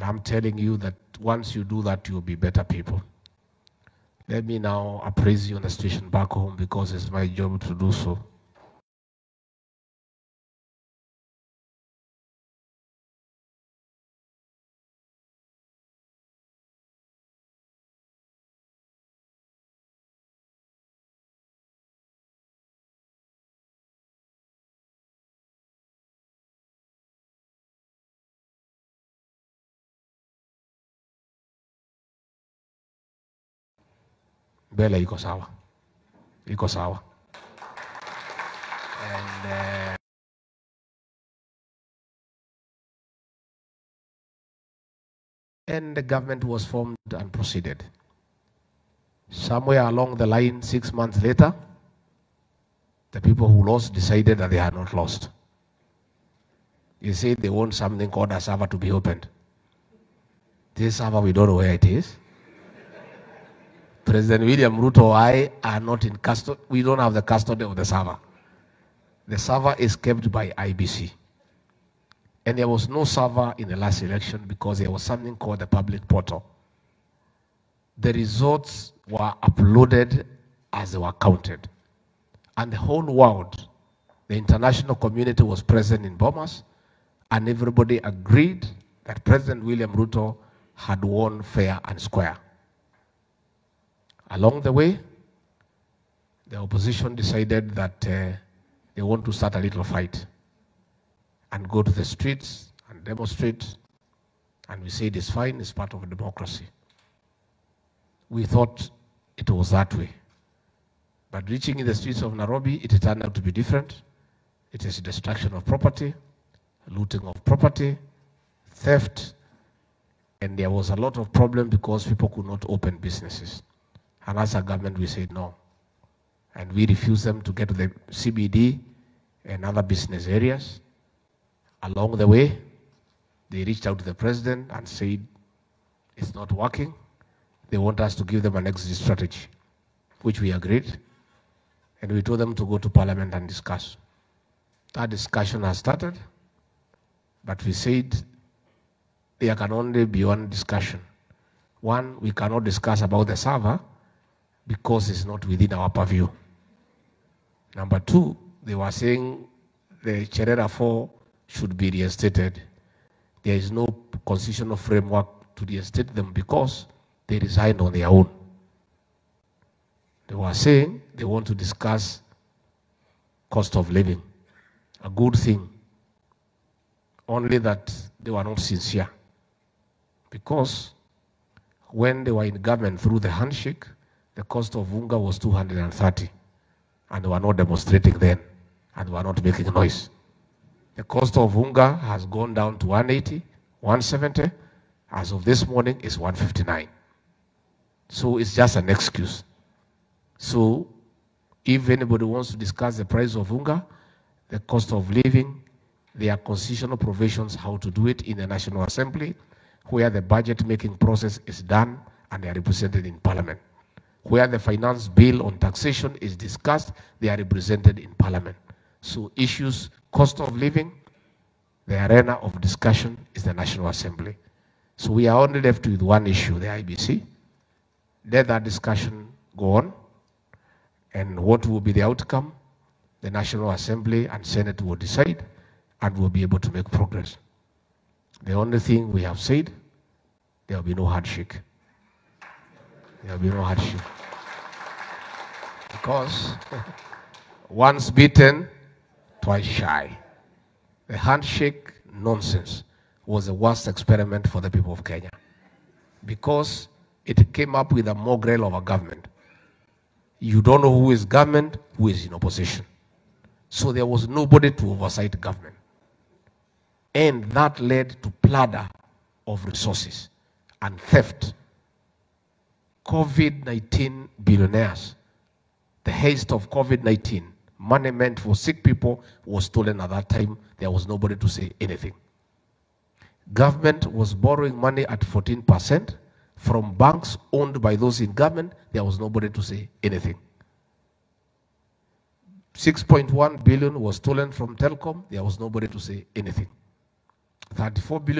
And I'm telling you that once you do that, you'll be better people. Let me now appraise you on the situation back home because it's my job to do so. Mbele iko sawa. Iko sawa. And the government was formed and proceeded. Somewhere along the line, 6 months later, the people who lost decided that they had not lost. You say they want something called a server to be opened. This server, we don't know where it is. President William Ruto or I are not in custody. We don't have the custody of the server. The server is kept by IBC. And there was no server in the last election because there was something called the public portal. The results were uploaded as they were counted. And the whole world, the international community was present in Bomas, and everybody agreed that President William Ruto had won fair and square. Along the way, the opposition decided that they want to start a little fight and go to the streets and demonstrate. And we said it's fine, it's part of democracy. We thought it was that way. But reaching in the streets of Nairobi, it turned out to be different. It is destruction of property, looting of property, theft, and there was a lot of problem because people could not open businesses. And as a government, we said no. And we refused them to get to the CBD and other business areas. Along the way, they reached out to the president and said, it's not working. They want us to give them an exit strategy, which we agreed. And we told them to go to parliament and discuss. That discussion has started, but we said there can only be one discussion. One, we cannot discuss about the server because it's not within our purview. Number two, they were saying the Cherera 4 should be reinstated. There is no constitutional framework to reinstate them because they resigned on their own. They were saying they want to discuss cost of living, a good thing, only that they were not sincere. Because when they were in government through the handshake, the cost of unga was 230, and they were not demonstrating then, and they were not making noise. The cost of unga has gone down to 180, 170. As of this morning, it's 159. So it's just an excuse. So if anybody wants to discuss the price of unga, the cost of living, there are constitutional provisions how to do it in the National Assembly, where the budget making process is done and they are represented in Parliament. Where the finance bill on taxation is discussed, they are represented in Parliament. So issues, cost of living, the arena of discussion is the National Assembly. So we are only left with one issue, the IBC. Let that discussion go on. And what will be the outcome? The National Assembly and Senate will decide and will be able to make progress. The only thing we have said, there will be no handshake. There will be no handshake. Because once beaten, twice shy. The handshake nonsense was the worst experiment for the people of Kenya. Because it came up with a mongrel of a government. You don't know who is government, who is in opposition. So there was nobody to oversight government. And that led to plunder of resources and theft. COVID-19 billionaires, the haste of COVID-19, money meant for sick people was stolen at that time. There was nobody to say anything. Government was borrowing money at 14% from banks owned by those in government. There was nobody to say anything. 6.1 billion was stolen from Telkom. There was nobody to say anything. 34 billion